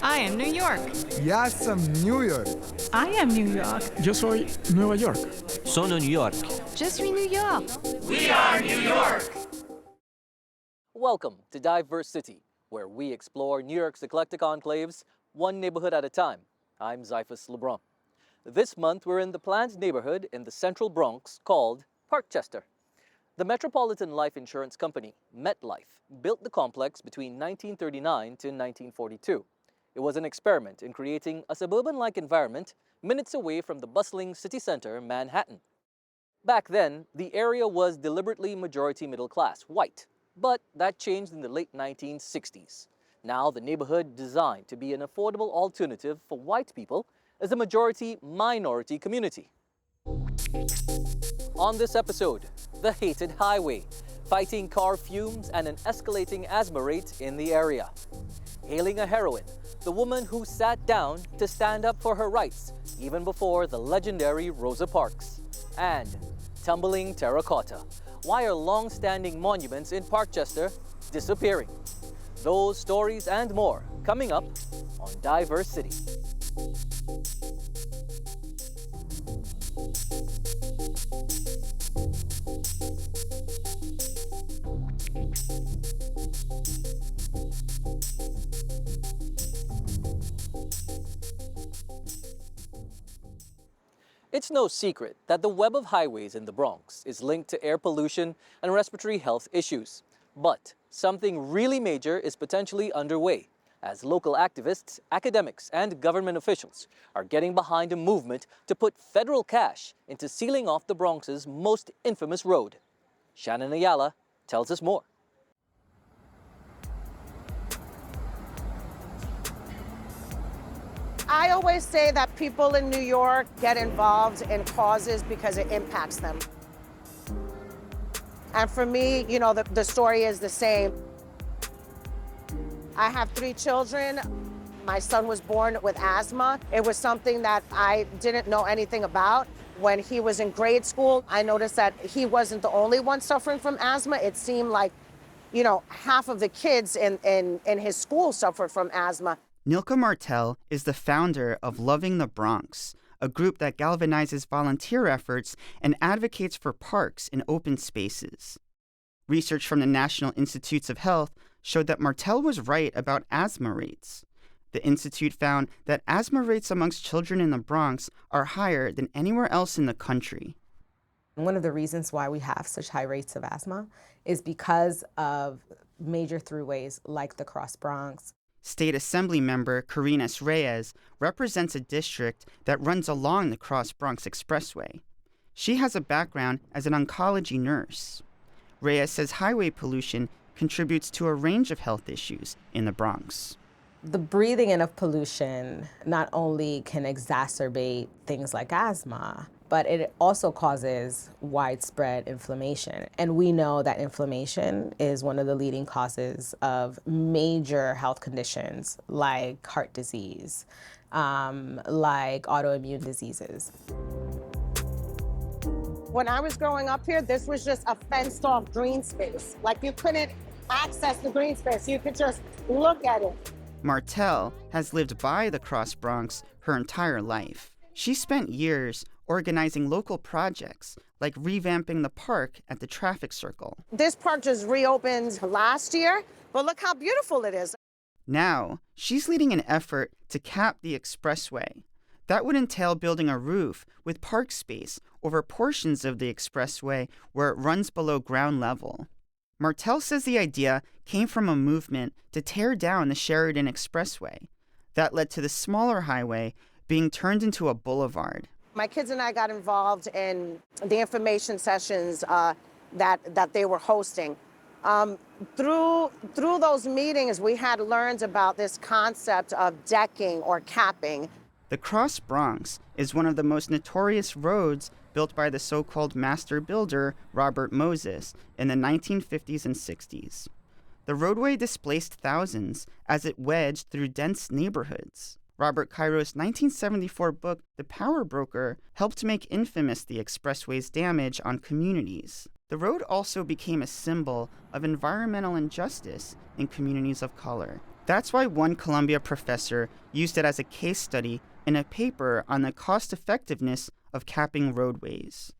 I am New York. Yes, I'm New York. I am New York. Yo soy Nueva York. Sono New York. Je suis New York. We are New York. Welcome to DiverseCITY, where we explore New York's eclectic enclaves, one neighborhood at a time. I'm Zyphus LeBron. This month, we're in the planned neighborhood in the central Bronx called Parkchester. The Metropolitan Life Insurance Company, MetLife, built the complex between 1939 to 1942. It was an experiment in creating a suburban-like environment minutes away from the bustling city center, Manhattan. Back then, the area was deliberately majority middle class, white, but that changed in the late 1960s. Now, the neighborhood, designed to be an affordable alternative for white people, is a majority-minority community. On this episode, the hated highway, fighting car fumes and an escalating asthma rate in the area. Hailing a heroine, the woman who sat down to stand up for her rights, even before the legendary Rosa Parks. And tumbling terracotta. Why are long-standing monuments in Parkchester disappearing? Those stories and more coming up on DiverseCITY. It's no secret that the web of highways in the Bronx is linked to air pollution and respiratory health issues. But something really major is potentially underway, as local activists, academics, and government officials are getting behind a movement to put federal cash into sealing off the Bronx's most infamous road. Shannon Ayala tells us more. I always say that people in New York get involved in causes because it impacts them. And for me, you know, the story is the same. I have 3 children. My son was born with asthma. It was something that I didn't know anything about. When he was in grade school, I noticed that he wasn't the only one suffering from asthma. It seemed like, you know, half of the kids in his school suffered from asthma. Nilka Martell is the founder of Loving the Bronx, a group that galvanizes volunteer efforts and advocates for parks and open spaces. Research from the National Institutes of Health showed that Martell was right about asthma rates. The institute found that asthma rates amongst children in the Bronx are higher than anywhere else in the country. One of the reasons why we have such high rates of asthma is because of major throughways like the Cross Bronx. State Assembly member Karina Reyes represents a district that runs along the Cross Bronx Expressway. She has a background as an oncology nurse. Reyes says highway pollution contributes to a range of health issues in the Bronx. The breathing in of pollution not only can exacerbate things like asthma, but it also causes widespread inflammation. And we know that inflammation is one of the leading causes of major health conditions like heart disease, like autoimmune diseases. When I was growing up here, this was just a fenced-off green space. Like, you couldn't access the green space. You could just look at it. Martell has lived by the Cross Bronx her entire life. She spent years organizing local projects like revamping the park at the traffic circle. This park just reopened last year, but look how beautiful it is. Now, she's leading an effort to cap the expressway. That would entail building a roof with park space over portions of the expressway where it runs below ground level. Martell says the idea came from a movement to tear down the Sheridan Expressway. That led to the smaller highway being turned into a boulevard. My kids and I got involved in the information sessions that they were hosting. Through those meetings, we had learned about this concept of decking or capping. The Cross Bronx is one of the most notorious roads built by the so-called master builder Robert Moses in the 1950s and 60s. The roadway displaced thousands as it wedged through dense neighborhoods. Robert Cairo's 1974 book, The Power Broker, helped make infamous the expressway's damage on communities. The road also became a symbol of environmental injustice in communities of color. That's why one Columbia professor used it as a case study in a paper on the cost-effectiveness of capping roadways.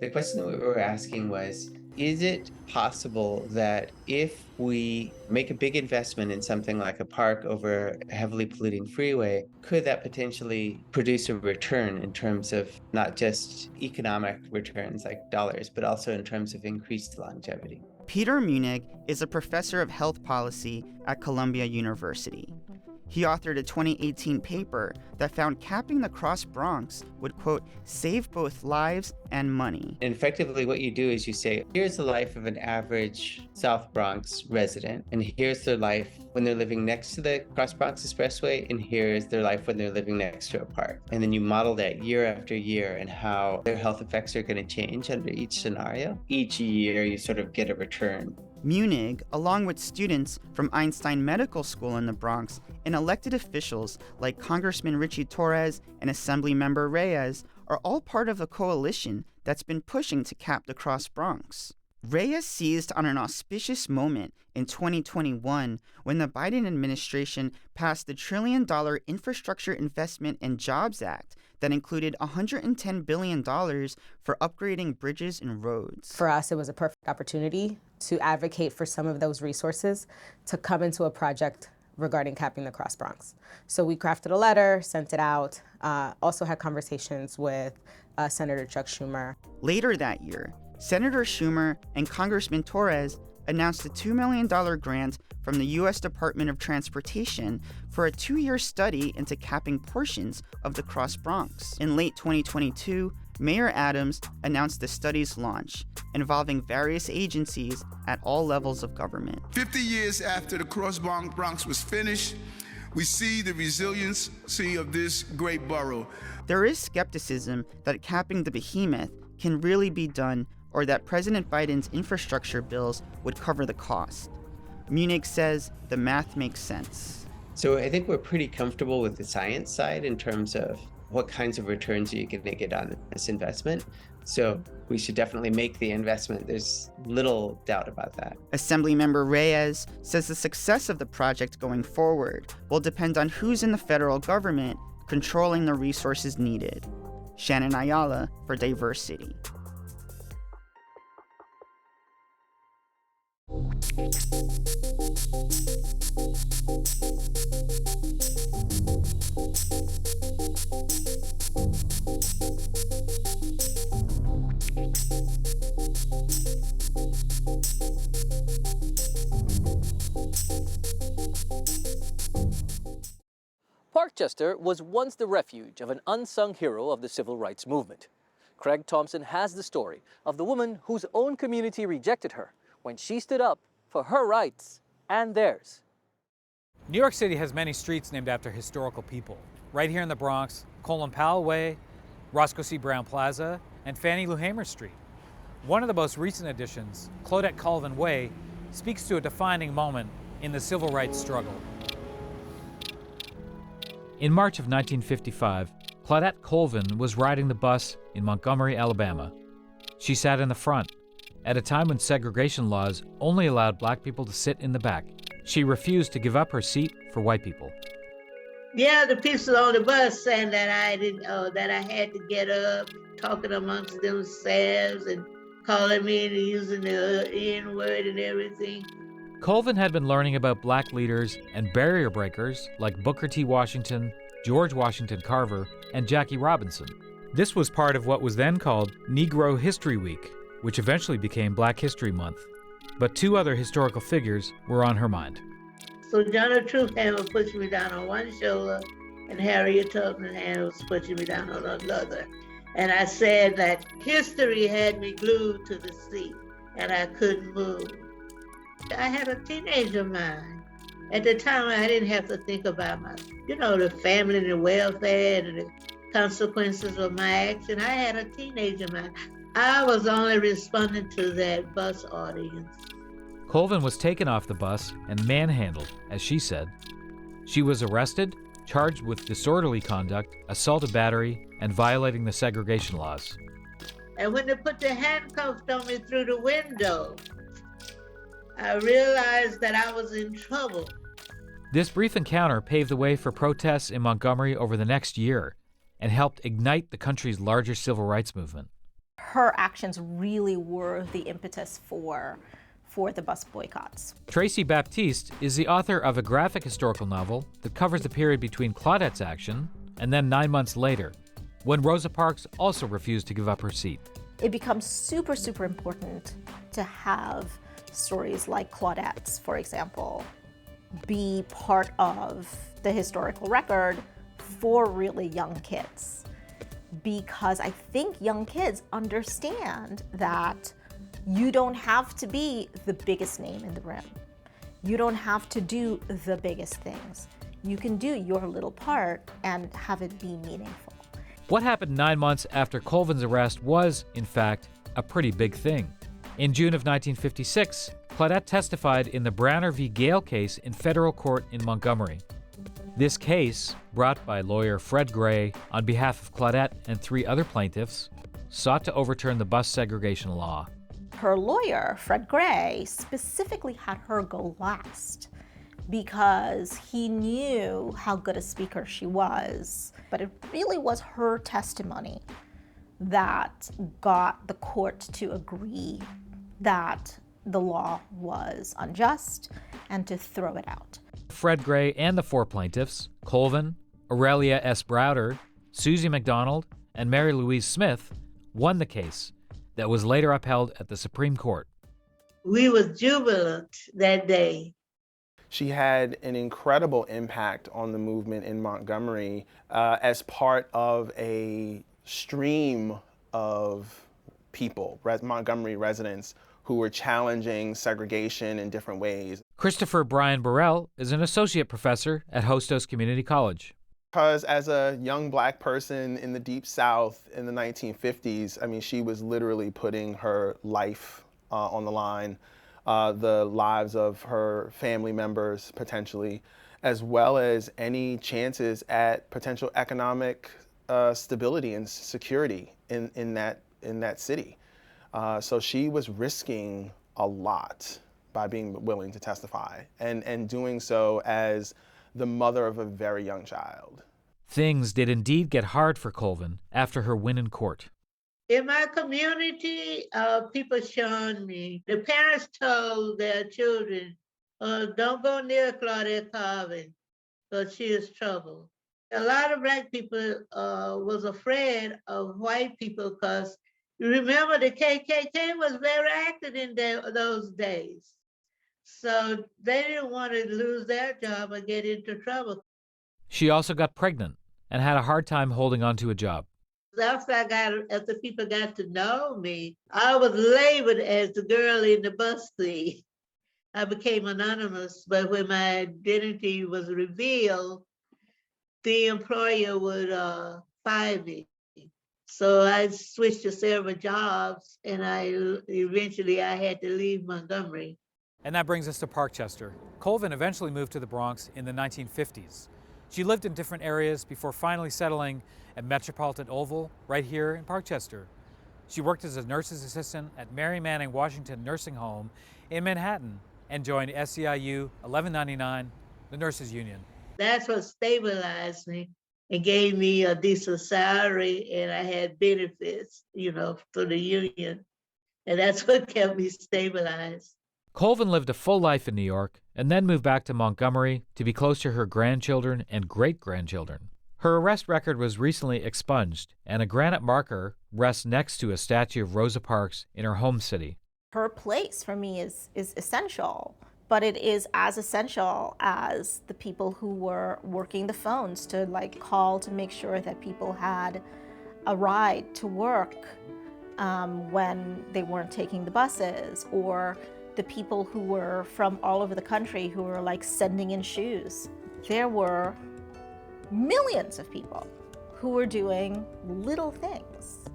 The question that we were asking was, is it possible that if we make a big investment in something like a park over a heavily polluting freeway, could that potentially produce a return in terms of not just economic returns like dollars, but also in terms of increased longevity? Peter Muennig is a professor of health policy at Columbia University. He authored a 2018 paper that found capping the Cross Bronx would, quote, save both lives and money. And effectively what you do is you say, here's the life of an average South Bronx resident, and here's their life when they're living next to the Cross Bronx Expressway, and here's their life when they're living next to a park. And then you model that year after year and how their health effects are going to change under each scenario. Each year you sort of get a return. Muennig, along with students from Einstein Medical School in the Bronx and elected officials like Congressman Richie Torres and Assemblymember Reyes, are all part of a coalition that's been pushing to cap the Cross Bronx. Reyes seized on an auspicious moment in 2021 when the Biden administration passed the $1 trillion Infrastructure Investment and Jobs Act that included $110 billion for upgrading bridges and roads. For us, it was a perfect opportunity to advocate for some of those resources to come into a project regarding capping the Cross Bronx. So we crafted a letter, sent it out, also had conversations with Senator Chuck Schumer. Later that year, Senator Schumer and Congressman Torres announced a $2 million grant from the U.S. Department of Transportation for a 2-year study into capping portions of the Cross Bronx. In late 2022, Mayor Adams announced the study's launch, involving various agencies at all levels of government. 50 years after the Cross Bronx was finished, we see the resiliency of this great borough. There is skepticism that capping the behemoth can really be done, or that President Biden's infrastructure bills would cover the cost. Muennig says the math makes sense. So I think we're pretty comfortable with the science side in terms of what kinds of returns are you going to get on this investment. So we should definitely make the investment. There's little doubt about that. Assemblymember Reyes says the success of the project going forward will depend on who's in the federal government controlling the resources needed. Shannon Ayala for DiverseCITY. Parkchester was once the refuge of an unsung hero of the civil rights movement. Craig Thompson has the story of the woman whose own community rejected her when she stood up for her rights and theirs. New York City has many streets named after historical people. Right here in the Bronx, Colin Powell Way, Roscoe C. Brown Plaza, and Fannie Lou Hamer Street. One of the most recent additions, Claudette Colvin Way, speaks to a defining moment in the civil rights struggle. In March of 1955, Claudette Colvin was riding the bus in Montgomery, Alabama. She sat in the front, at a time when segregation laws only allowed black people to sit in the back. She refused to give up her seat for white people. Yeah, the people on the bus saying that that I had to get up, talking amongst themselves and calling me and using the N-word and everything. Colvin had been learning about black leaders and barrier breakers like Booker T. Washington, George Washington Carver, and Jackie Robinson. This was part of what was then called Negro History Week, which eventually became Black History Month. But 2 other historical figures were on her mind. So John Truthhammer pushed me down on one shoulder, and Harriet Tubman Hand was pushing me down on another. And I said that history had me glued to the seat, and I couldn't move. I had a teenager mind. At the time, I didn't have to think about the family and the welfare and the consequences of my action. I had a teenager mind. I was only responding to that bus audience. Colvin was taken off the bus and manhandled, as she said. She was arrested, charged with disorderly conduct, assault and battery, and violating the segregation laws. And when they put the handcuffs on me through the window, I realized that I was in trouble. This brief encounter paved the way for protests in Montgomery over the next year and helped ignite the country's larger civil rights movement. Her actions really were the impetus for the bus boycotts. Tracey Baptiste is the author of a graphic historical novel that covers the period between Claudette's action and then 9 months later, when Rosa Parks also refused to give up her seat. It becomes super, super important to have stories like Claudette's, for example, be part of the historical record for really young kids. Because I think young kids understand that you don't have to be the biggest name in the room. You don't have to do the biggest things. You can do your little part and have it be meaningful. What happened 9 months after Colvin's arrest was, in fact, a pretty big thing. In June of 1956, Claudette testified in the Browner v. Gale case in federal court in Montgomery. This case, brought by lawyer Fred Gray on behalf of Claudette and 3 other plaintiffs, sought to overturn the bus segregation law. Her lawyer, Fred Gray, specifically had her go last because he knew how good a speaker she was. But it really was her testimony that got the court to agree that the law was unjust and to throw it out. Fred Gray and the 4 plaintiffs, Colvin, Aurelia S. Browder, Susie McDonald, and Mary Louise Smith, won the case that was later upheld at the Supreme Court. We was jubilant that day. She had an incredible impact on the movement in Montgomery as part of a stream of people, Montgomery residents, who were challenging segregation in different ways. Christopher Bryan Burrell is an associate professor at Hostos Community College. Because as a young Black person in the Deep South in the 1950s, I mean, she was literally putting her life on the line, the lives of her family members potentially, as well as any chances at potential economic stability and security in that city. So she was risking a lot by being willing to testify and doing so as the mother of a very young child. Things did indeed get hard for Colvin after her win in court. In my community, people shunned me. The parents told their children, don't go near Claudette Colvin, because she is trouble. A lot of Black people was afraid of white people because you remember the KKK was very active in those days. So they didn't want to lose their job or get into trouble. She also got pregnant and had a hard time holding on to a job. After people got to know me, I was labeled as the girl in the bus seat. I became anonymous, but when my identity was revealed, the employer would fire me. So I switched to several jobs, and eventually I had to leave Montgomery. And that brings us to Parkchester. Colvin eventually moved to the Bronx in the 1950s. She lived in different areas before finally settling at Metropolitan Oval, right here in Parkchester. She worked as a nurse's assistant at Mary Manning Washington Nursing Home in Manhattan and joined SEIU 1199, the nurses union. That's what stabilized me and gave me a decent salary, and I had benefits, through the union. And that's what kept me stabilized. Colvin lived a full life in New York and then moved back to Montgomery to be close to her grandchildren and great-grandchildren. Her arrest record was recently expunged, and a granite marker rests next to a statue of Rosa Parks in her home city. Her place for me is essential, but it is as essential as the people who were working the phones to call to make sure that people had a ride to work when they weren't taking the buses, or the people who were from all over the country who were sending in shoes. There were millions of people who were doing little things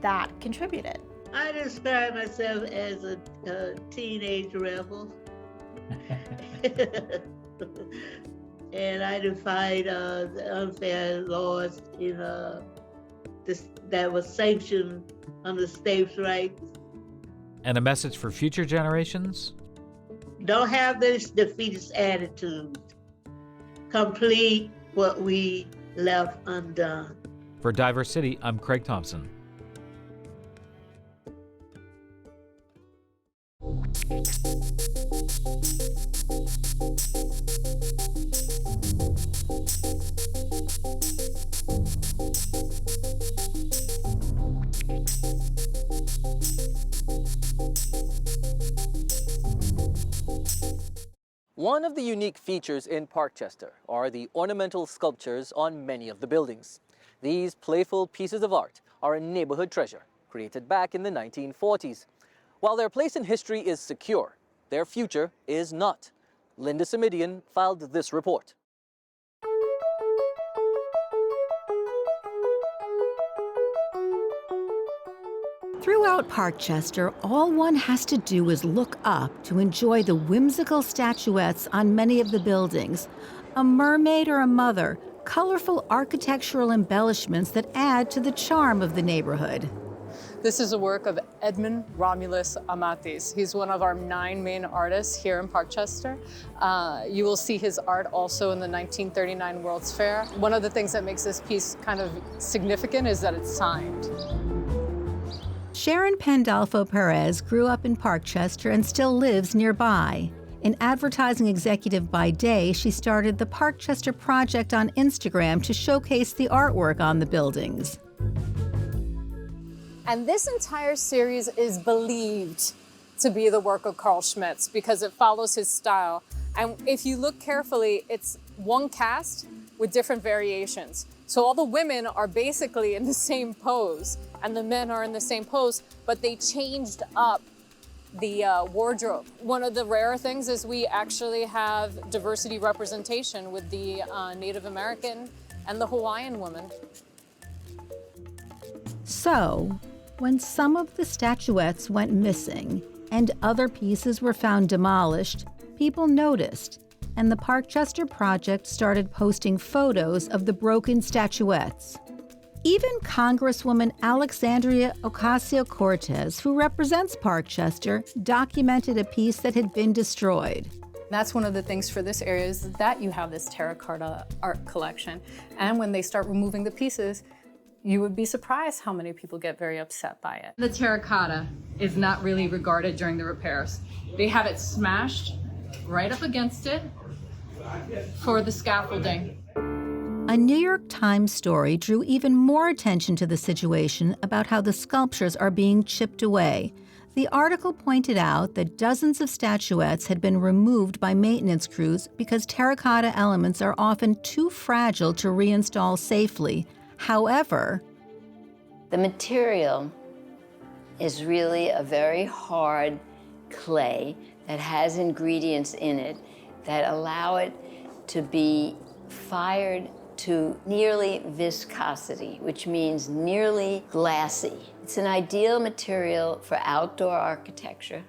that contributed. I describe myself as a teenage rebel. And I defied the unfair laws that was sanctioned under states' rights. And a message for future generations? Don't have this defeatist attitude. complete what we left undone. For DiverseCITY, I'm Craig Thompson. One of the unique features in Parkchester are the ornamental sculptures on many of the buildings. These playful pieces of art are a neighborhood treasure created back in the 1940s. While their place in history is secure, their future is not. Linda Simidian filed this report. Throughout Parkchester, all one has to do is look up to enjoy the whimsical statuettes on many of the buildings. A mermaid or a mother, colorful architectural embellishments that add to the charm of the neighborhood. This is a work of Edmund Romulus Amatis. He's one of our 9 main artists here in Parkchester. You will see his art also in the 1939 World's Fair. One of the things that makes this piece kind of significant is that it's signed. Sharon Pandolfo Perez grew up in Parkchester and still lives nearby. An advertising executive by day, she started the Parkchester Project on Instagram to showcase the artwork on the buildings. And this entire series is believed to be the work of Carl Schmitz because it follows his style. And if you look carefully, it's one cast with different variations. So all the women are basically in the same pose and the men are in the same pose, but they changed up the wardrobe. One of the rare things is we actually have diversity representation with the Native American and the Hawaiian woman. So, when some of the statuettes went missing and other pieces were found demolished, people noticed, and the Parkchester Project started posting photos of the broken statuettes. Even Congresswoman Alexandria Ocasio-Cortez, who represents Parkchester, documented a piece that had been destroyed. That's one of the things for this area is that you have this terracotta art collection. And when they start removing the pieces, you would be surprised how many people get very upset by it. The terracotta is not really regarded during the repairs. They have it smashed right up against it for the scaffolding. A New York Times story drew even more attention to the situation about how the sculptures are being chipped away. The article pointed out that dozens of statuettes had been removed by maintenance crews because terracotta elements are often too fragile to reinstall safely. However, the material is really a very hard clay that has ingredients in it that allow it to be fired to nearly viscosity, which means nearly glassy. It's an ideal material for outdoor architecture.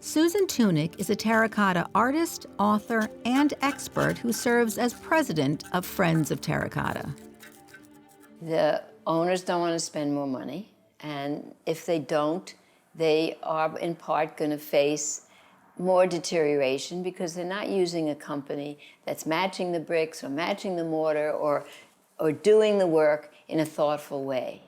Susan Tunick is a terracotta artist, author, and expert who serves as president of Friends of Terracotta. The owners don't want to spend more money, and if they don't, they are in part going to face more deterioration because they're not using a company that's matching the bricks or matching the mortar or doing the work in a thoughtful way.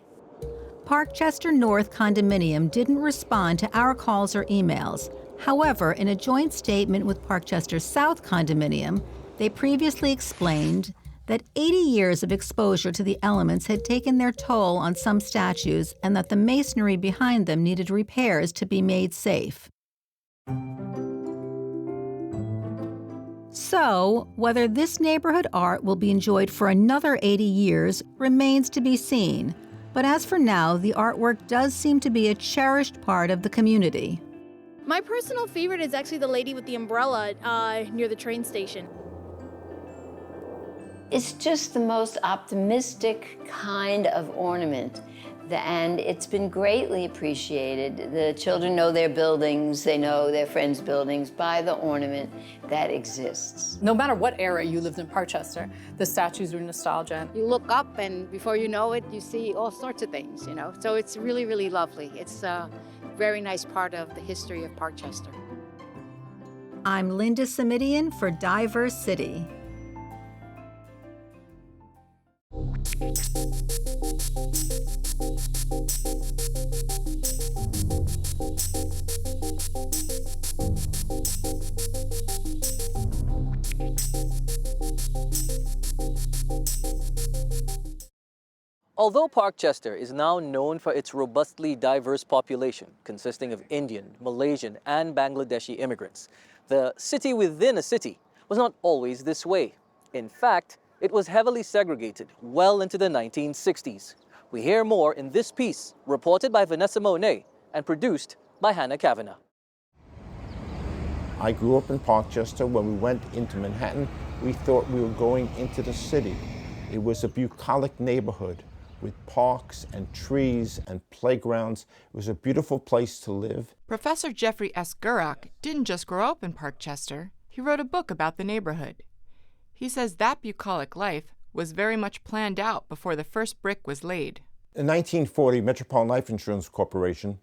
Parkchester North Condominium didn't respond to our calls or emails. However, in a joint statement with Parkchester South Condominium, they previously explained that 80 years of exposure to the elements had taken their toll on some statues and that the masonry behind them needed repairs to be made safe. So, whether this neighborhood art will be enjoyed for another 80 years remains to be seen. But as for now, the artwork does seem to be a cherished part of the community. My personal favorite is actually the lady with the umbrella near the train station. It's just the most optimistic kind of ornament, and it's been greatly appreciated. The children know their buildings, they know their friends' buildings by the ornament that exists. No matter what era you lived in Parkchester, the statues are nostalgia. You look up and before you know it, you see all sorts of things, you know? So it's really, really lovely. It's a very nice part of the history of Parkchester. I'm Linda Simidian for DiverseCITY. Although Parkchester is now known for its robustly diverse population, consisting of Indian, Malaysian, and Bangladeshi immigrants, the city within a city was not always this way. In fact, it was heavily segregated well into the 1960s. We hear more in this piece, reported by Vanessa Mouner and produced by Hannah Kavanagh. I grew up in Parkchester. When we went into Manhattan, we thought we were going into the city. It was a bucolic neighborhood with parks and trees and playgrounds. It was a beautiful place to live. Professor Jeffrey S. Gurock didn't just grow up in Parkchester. He wrote a book about the neighborhood. He says that bucolic life was very much planned out before the first brick was laid. In 1940, Metropolitan Life Insurance Corporation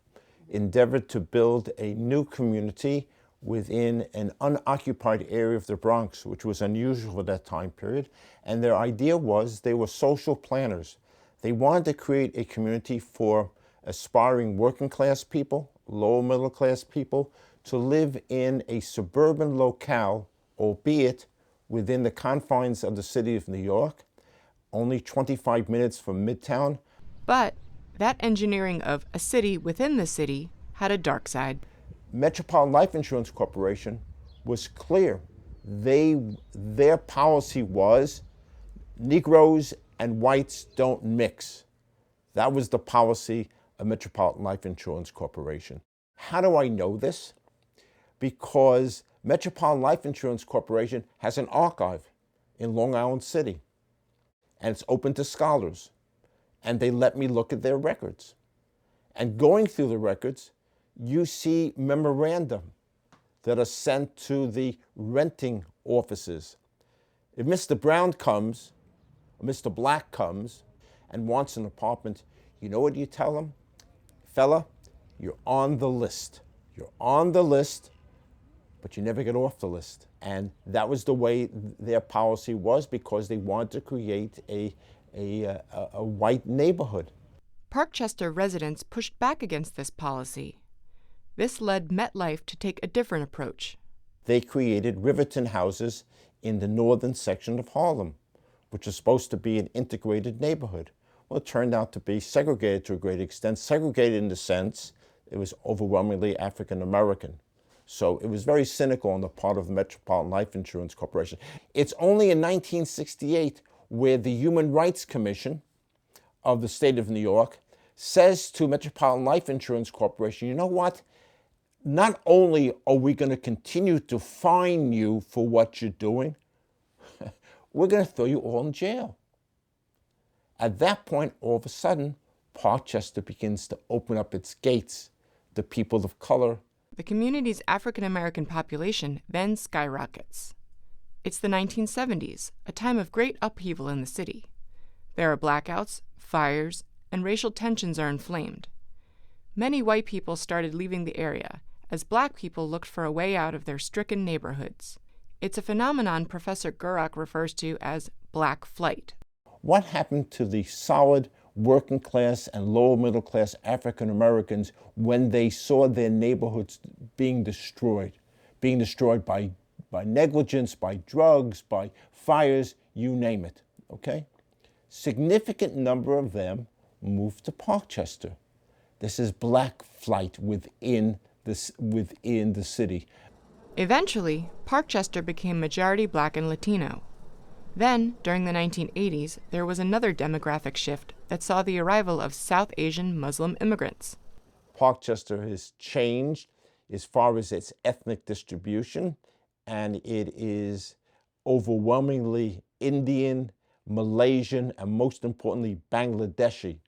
endeavored to build a new community within an unoccupied area of the Bronx, which was unusual for that time period. And their idea was they were social planners. They wanted to create a community for aspiring working class people, lower middle class people, to live in a suburban locale, albeit within the confines of the city of New York, only 25 minutes from Midtown. But that engineering of a city within the city had a dark side. Metropolitan Life Insurance Corporation was clear. Their policy was Negroes and whites don't mix. That was the policy of Metropolitan Life Insurance Corporation. How do I know this? Because Metropolitan Life Insurance Corporation has an archive in Long Island City, and it's open to scholars, and they let me look at their records. And going through the records, you see memorandum that are sent to the renting offices. If Mr. Brown comes, or Mr. Black comes and wants an apartment, you know what you tell him? Fella, you're on the list. You're on the list, but you never get off the list. And that was the way their policy was, because they wanted to create a white neighborhood. Parkchester residents pushed back against this policy. This led MetLife to take a different approach. They created Riverton houses in the northern section of Harlem, which was supposed to be an integrated neighborhood. Well, it turned out to be segregated to a great extent, segregated in the sense it was overwhelmingly African American. So it was very cynical on the part of the Metropolitan Life Insurance Corporation. It's only in 1968 where the Human Rights Commission of the state of New York says to Metropolitan Life Insurance Corporation, you know what? Not only are we going to continue to fine you for what you're doing, we're going to throw you all in jail. At that point, all of a sudden, Parkchester begins to open up its gates to people of color. The community's African American population then skyrockets. It's the 1970s, a time of great upheaval in the city. There are blackouts, fires, and racial tensions are inflamed. Many white people started leaving the area as black people looked for a way out of their stricken neighborhoods. It's a phenomenon Professor Gurock refers to as black flight. What happened to the solid working class and lower middle class African Americans when they saw their neighborhoods being destroyed by negligence, by drugs, by fires, you name it, okay? Significant number of them moved to Parkchester. This is black flight within the city. Eventually, Parkchester became majority black and Latino. Then, during the 1980s, there was another demographic shift that saw the arrival of South Asian Muslim immigrants. Parkchester has changed as far as its ethnic distribution, and it is overwhelmingly Indian, Malaysian, and most importantly, Bangladeshi.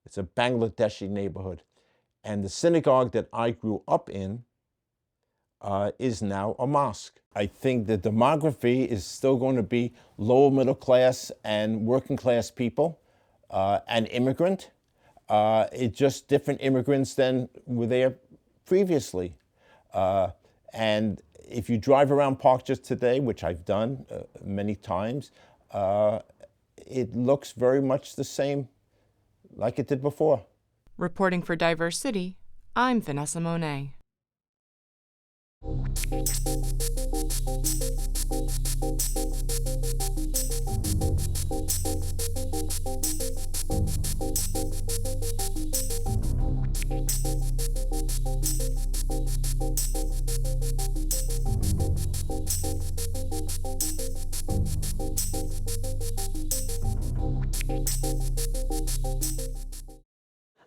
It's a Bangladeshi neighborhood. And the synagogue that I grew up in is now a mosque. I think the demography is still going to be lower middle class and working class people and immigrant. It's just different immigrants than were there previously. And if you drive around Parkchester today, which I've done many times, it looks very much the same like it did before. Reporting for DiverseCITY, I'm Vanessa Mouner.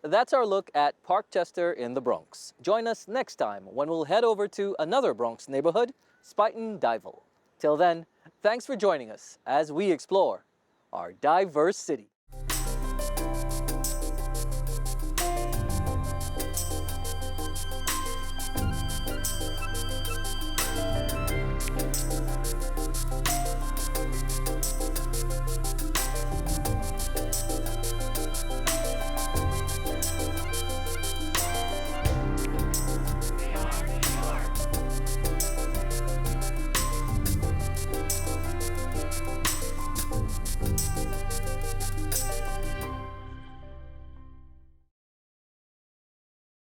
That's our look at Parkchester in the Bronx. Join us next time when we'll head over to another Bronx neighborhood, Spuyten Duyvil. Till then, thanks for joining us as we explore our diverse city.